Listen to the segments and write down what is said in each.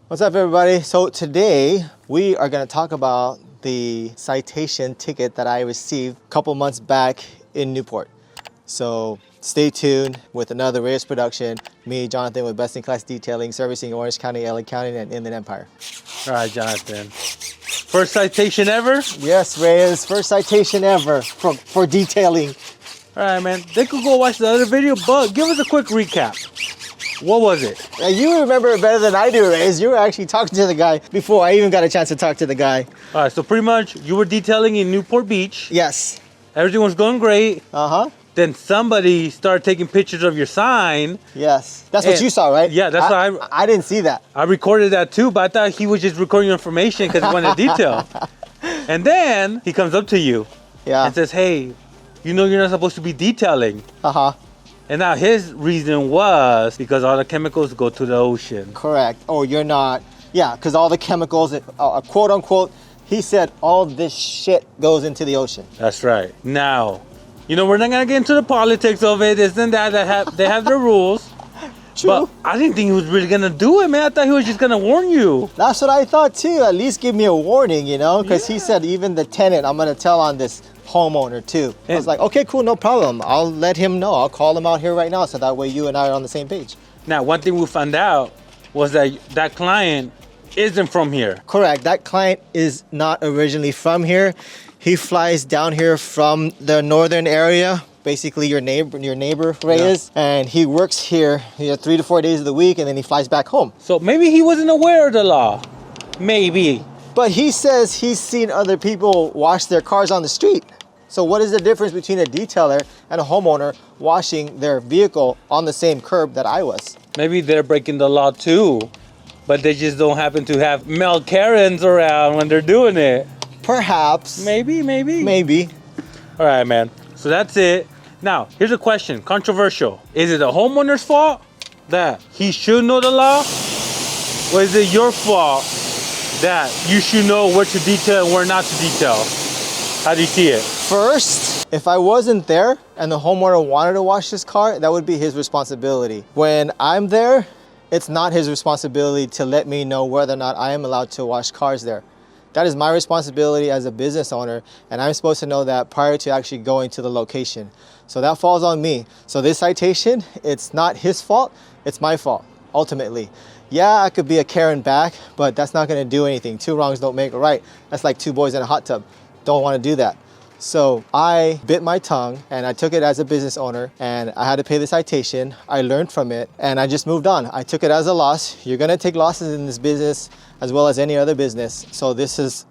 What's up, everybody? So today we are going to talk about the citation ticket that I received a couple months back in Newport. So stay tuned with another Reyes production. Me, Jonathan, with Best in Class Detailing, servicing Orange County, LA County, and Inland Empire. All right, Jonathan. First citation ever? Yes, Reyes, first citation ever for detailing. All right, man. They could go watch the other video, but give us a quick recap. What was it? Now, you remember it better than I do, Reyes. You were actually talking to the guy before I even got a chance to talk to the guy. All right, so pretty much you were detailing in Newport Beach. Yes. Everything was going great. Uh-huh. Then somebody started taking pictures of your sign. Yes. That's what you saw, right? Yeah, that's what I didn't see that. I recorded that too, but I thought he was just recording information because he wanted to detail. And then he comes up to you and says, hey, you know you're not supposed to be detailing. Uh-huh. And now his reason was because all the chemicals go to the ocean. Correct. Oh, you're not. Yeah, because all the chemicals, quote unquote, he said all this shit goes into the ocean. That's right. Now, you know, we're not going to get into the politics of it, this and that. They have their rules. True. But I didn't think he was really going to do it, man. I thought he was just going to warn you. That's what I thought too. At least give me a warning, you know, because he said even the tenant, I'm going to tell on this homeowner too. I was like, okay, cool, no problem. I'll let him know. I'll call him out here right now so that way you and I are on the same page. Now, one thing we found out was that client isn't from here. Correct. That client is not originally from here. He flies down here from the northern area, basically your neighbor Reyes, and he works here 3 to 4 days of the week, and then he flies back home. So maybe he wasn't aware of the law. Maybe. But he says he's seen other people wash their cars on the street. So what is the difference between a detailer and a homeowner washing their vehicle on the same curb that I was? Maybe they're breaking the law too, but they just don't happen to have male Karens around when they're doing it. Perhaps. Maybe. All right, man. So that's it. Now, here's a question. Controversial. Is it the homeowner's fault that he should know the law? Or is it your fault that you should know what to detail and where not to detail? How do you see it? First, if I wasn't there and the homeowner wanted to wash his car, that would be his responsibility. When I'm there, it's not his responsibility to let me know whether or not I am allowed to wash cars there. That is my responsibility as a business owner, and I'm supposed to know that prior to actually going to the location. So that falls on me. So this citation, it's not his fault, it's my fault, ultimately. Yeah, I could be a Karen back, but that's not gonna do anything. Two wrongs don't make a right. That's like two boys in a hot tub. Don't wanna do that. So I bit my tongue and I took it as a business owner and I had to pay the citation. I learned from it and I just moved on. I took it as a loss. You're gonna take losses in this business as well as any other business. So this is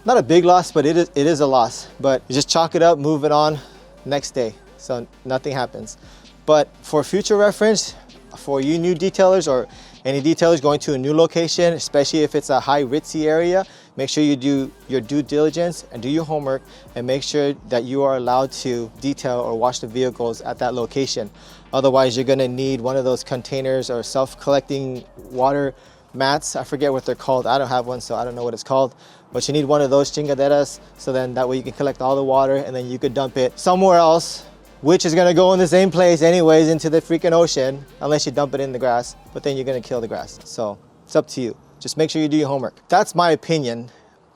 not a big loss, but it is a loss. But you just chalk it up, move it on next day. So nothing happens. But for future reference, for you new detailers or any detailers going to a new location, especially if it's a high ritzy area, make sure you do your due diligence and do your homework and make sure that you are allowed to detail or wash the vehicles at that location. Otherwise, you're gonna need one of those containers or self-collecting water mats. I forget what they're called. I don't have one, so I don't know what it's called. But you need one of those chingaderas, so then that way you can collect all the water and then you could dump it somewhere else, which is gonna go in the same place anyways, into the freaking ocean, unless you dump it in the grass, but then you're gonna kill the grass. So it's up to you. Just make sure you do your homework. That's my opinion,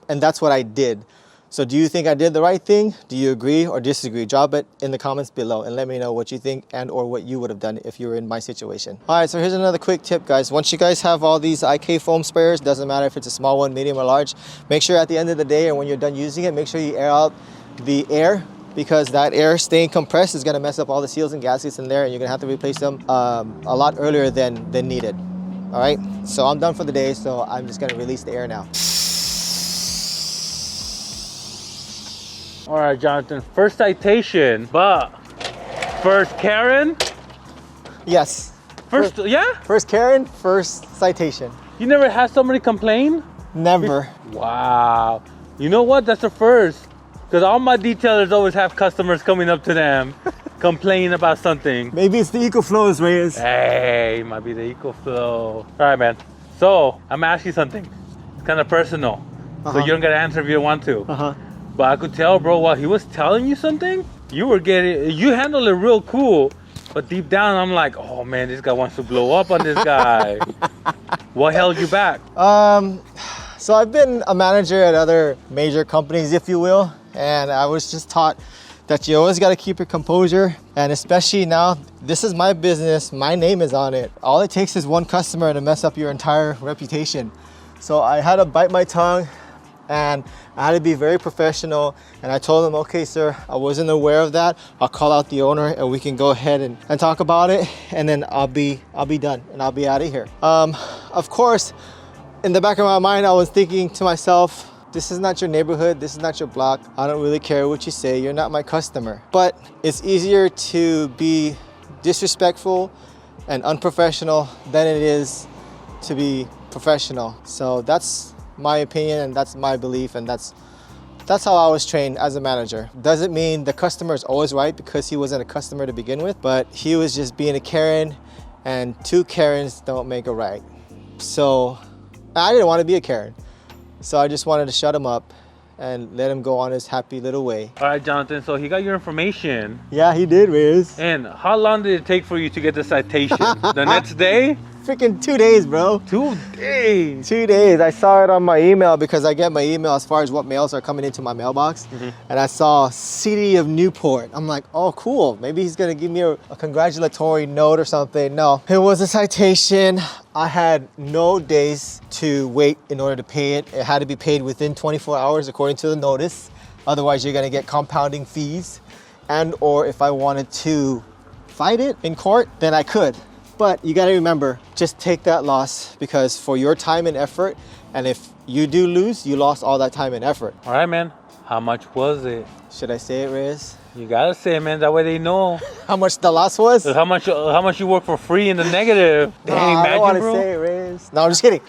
and that's what I did. So do you think I did the right thing? Do you agree or disagree? Drop it in the comments below and let me know what you think and or what you would have done if you were in my situation. All right, so here's another quick tip, guys. Once you guys have all these IK foam sprayers, doesn't matter if it's a small one, medium or large, make sure at the end of the day or when you're done using it, make sure you air out the air, because that air staying compressed is gonna mess up all the seals and gaskets in there and you're gonna have to replace them a lot earlier than needed. All right, so I'm done for the day, so I'm just gonna release the air now. All right, Jonathan, first citation, but first Karen? Yes. First, yeah? First Karen, first citation. You never had somebody complain? Never. Wow. You know what? That's the first. Because all my detailers always have customers coming up to them complaining about something. Maybe it's the EcoFlows, Reyes. Hey, might be the EcoFlow. All right, man. So I'm gonna ask you something. It's kind of personal. So you don't gotta answer if you don't want to. But I could tell, bro, while he was telling you something, you handled it real cool. But deep down, I'm like, oh man, this guy wants to blow up on this guy. What held you back? So I've been a manager at other major companies, if you will, and I was just taught that you always got to keep your composure, and especially now, this is my business, my name is on it. All it takes is one customer to mess up your entire reputation. So I had to bite my tongue, and I had to be very professional, and I told them, okay, sir, I wasn't aware of that. I'll call out the owner and we can go ahead and talk about it, and then I'll be done and I'll be out of here. Of course, in the back of my mind, I was thinking to myself, this is not your neighborhood, this is not your block. I don't really care what you say, you're not my customer. But it's easier to be disrespectful and unprofessional than it is to be professional. So that's my opinion and that's my belief, and that's how I was trained as a manager. Doesn't mean the customer is always right because he wasn't a customer to begin with, but he was just being a Karen, and two Karens don't make a right. So I didn't want to be a Karen. So I just wanted to shut him up and let him go on his happy little way. All right, Jonathan, so he got your information. Yeah, he did, Riz. And how long did it take for you to get the citation? The next day? Freaking 2 days, bro. 2 days. 2 days. I saw it on my email because I get my email as far as what mails are coming into my mailbox. And I saw City of Newport. I'm like, oh, cool. Maybe he's going to give me a congratulatory note or something. No, it was a citation. I had no days to wait in order to pay it. It had to be paid within 24 hours according to the notice. Otherwise, you're going to get compounding fees. And or if I wanted to fight it in court, then I could. But you got to remember, just take that loss, because for your time and effort, and if you do lose, you lost all that time and effort. All right, man. How much was it? Should I say it, Riz? You gotta say it, man. That way they know. How much the loss was? How much you work for free in the negative? Dang, I don't want to bro. say it, Riz. No, I'm just kidding.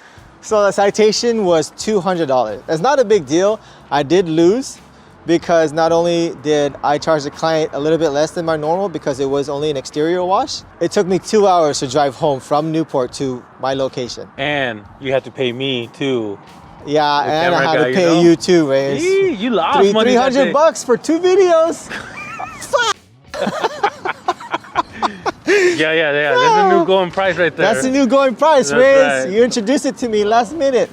So the citation was $200. That's not a big deal. I did lose because not only did I charge the client a little bit less than my normal because it was only an exterior wash, it took me 2 hours to drive home from Newport to my location. And you had to pay me too. Yeah, The and I camera had guy, to pay you too, Riz. You lost money that day. $300 for 2 videos. Yeah. That's a new going price right there. That's the new going price, That's Riz. right. You introduced it to me last minute.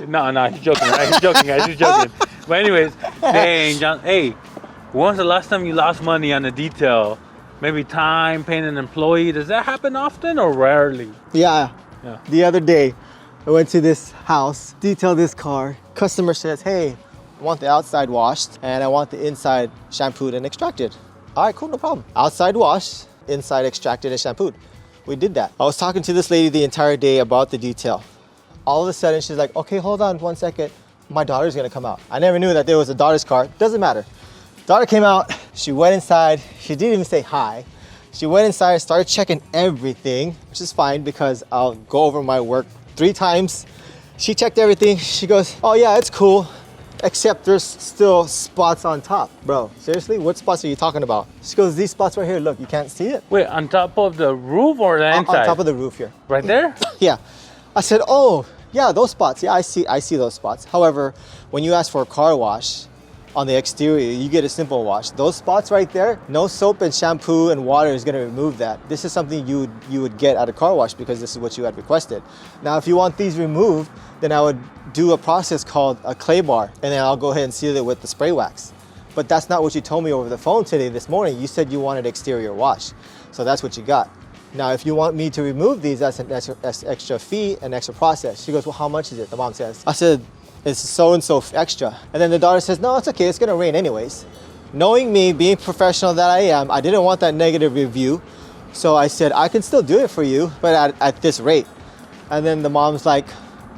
No, he's joking, right? He's joking, guys. He's joking. But anyways, dang, John. Hey, when's the last time you lost money on a detail? Maybe time, paying an employee. Does that happen often or rarely? Yeah. The other day, I went to this house, detailed this car. Customer says, hey, I want the outside washed and I want the inside shampooed and extracted. All right, cool, no problem. Outside washed, inside extracted and shampooed. We did that. I was talking to this lady the entire day about the detail. All of a sudden, she's like, okay, hold on 1 second. My daughter's gonna come out. I never knew that there was a daughter's car. Doesn't matter. Daughter came out, she went inside. She didn't even say hi. She went inside, started checking everything, which is fine because I'll go over my work 3 times. She checked everything. She goes, oh yeah, it's cool, except there's still spots on top. Bro, seriously, what spots are you talking about? She goes, these spots right here, look, you can't see it? Wait, on top of the roof or the inside? On top of the roof here. Right there? Yeah. I said, oh, yeah, those spots. Yeah, I see those spots. However, when you ask for a car wash on the exterior, you get a simple wash. Those spots right there, no soap and shampoo and water is gonna remove that. This is something you would get at a car wash because this is what you had requested. Now, if you want these removed, then I would do a process called a clay bar, and then I'll go ahead and seal it with the spray wax. But that's not what you told me over the phone this morning. You said you wanted exterior wash. So that's what you got. Now, if you want me to remove these, that's an extra fee and extra process. She goes, well, how much is it? The mom says. I said, it's so-and-so extra. And then the daughter says, no, it's okay, it's gonna rain anyways. Knowing me, being professional that I am, I didn't want that negative review. So I said, I can still do it for you, but at this rate. And then the mom's like,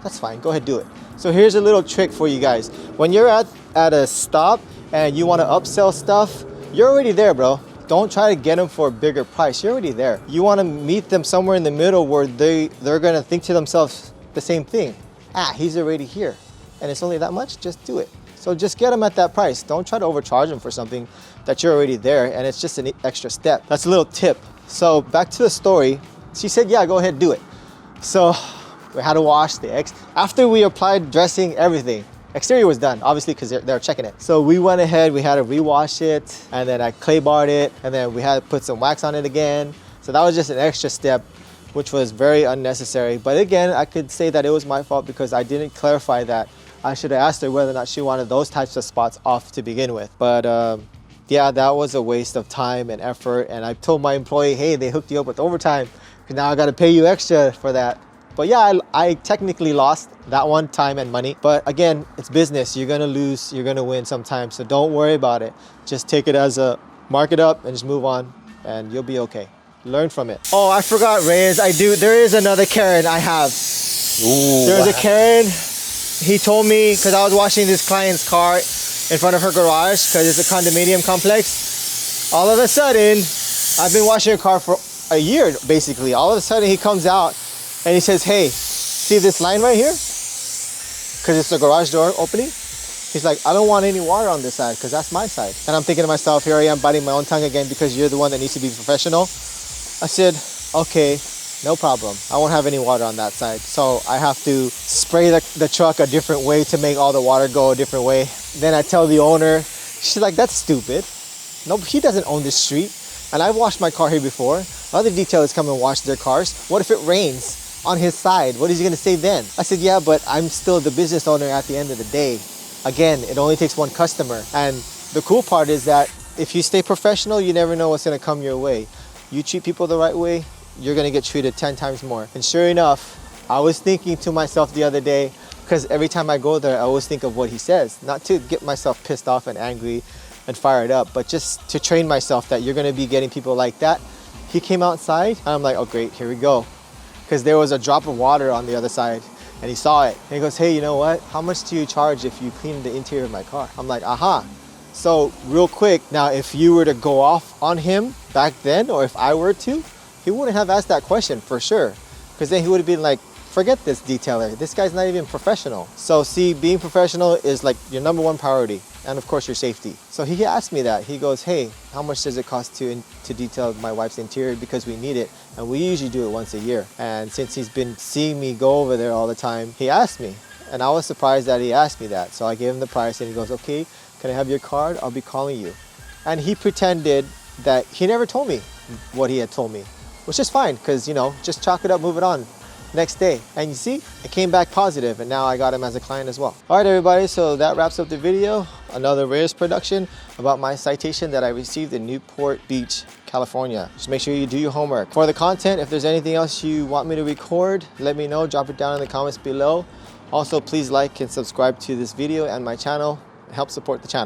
that's fine, go ahead, do it. So here's a little trick for you guys. When you're at a stop and you wanna upsell stuff, you're already there, bro. Don't try to get them for a bigger price. You're already there. You want to meet them somewhere in the middle where they're going to think to themselves the same thing. He's already here. And it's only that much, just do it. So just get them at that price. Don't try to overcharge them for something that you're already there and it's just an extra step. That's a little tip. So back to the story. She said, yeah, go ahead, do it. So we had to wash the eggs. After we applied dressing, everything, exterior was done, obviously, because they're checking it. So we went ahead, we had to rewash it, and then I clay barred it, and then we had to put some wax on it again. So that was just an extra step which was very unnecessary. But again, I could say that it was my fault because I didn't clarify that. I should have asked her whether or not she wanted those types of spots off to begin with. But yeah, that was a waste of time and effort. And I told my employee, hey, they hooked you up with overtime. Now I got to pay you extra for that. But yeah, I technically lost that one, time and money. But again, it's business. You're going to lose, you're going to win sometimes. So don't worry about it. Just take it as a mark it up and just move on and you'll be okay. Learn from it. Oh, I forgot, Reyes. There is another Karen I have. Ooh. There's a Karen. He told me, because I was washing this client's car in front of her garage because it's a condominium complex. All of a sudden, I've been washing her car for a year, basically. All of a sudden, he comes out and he says, hey, see this line right here? Because it's the garage door opening. He's like, I don't want any water on this side because that's my side. And I'm thinking to myself, here I am biting my own tongue again because you're the one that needs to be professional. I said, okay, no problem. I won't have any water on that side. So I have to spray the truck a different way to make all the water go a different way. Then I tell the owner, she's like, that's stupid. No, he doesn't own this street. And I've washed my car here before. Other detailers come and wash their cars. What if it rains on his side? What is he gonna say then? I said, yeah, but I'm still the business owner at the end of the day. Again, it only takes one customer. And the cool part is that if you stay professional, you never know what's gonna come your way. You treat people the right way, you're gonna get treated 10 times more. And sure enough, I was thinking to myself the other day, because every time I go there, I always think of what he says. Not to get myself pissed off and angry and fired up, but just to train myself that you're gonna be getting people like that. He came outside, and I'm like, oh great, here we go. Because there was a drop of water on the other side, and he saw it. And he goes, hey, you know what? How much do you charge if you clean the interior of my car? I'm like, aha. So real quick, now if you were to go off on him back then, or if I were to, he wouldn't have asked that question for sure. Because then he would have been like, forget this detailer. This guy's not even professional. So see, being professional is like your number one priority. And of course your safety. So he asked me that. He goes, hey, how much does it cost to detail my wife's interior because we need it? And we usually do it once a year. And since he's been seeing me go over there all the time, he asked me. And I was surprised that he asked me that. So I gave him the price and he goes, okay, can I have your card? I'll be calling you. And he pretended that he never told me what he had told me, which is fine because, you know, just chalk it up, move it on. Next day. And you see, it came back positive and now I got him as a client as well. All right, everybody, so that wraps up the video. Another Reyes production about my citation that I received in Newport Beach, California. Just make sure you do your homework. For the content, if there's anything else you want me to record, let me know, drop it down in the comments below. Also, please like and subscribe to this video and my channel. Help support the channel.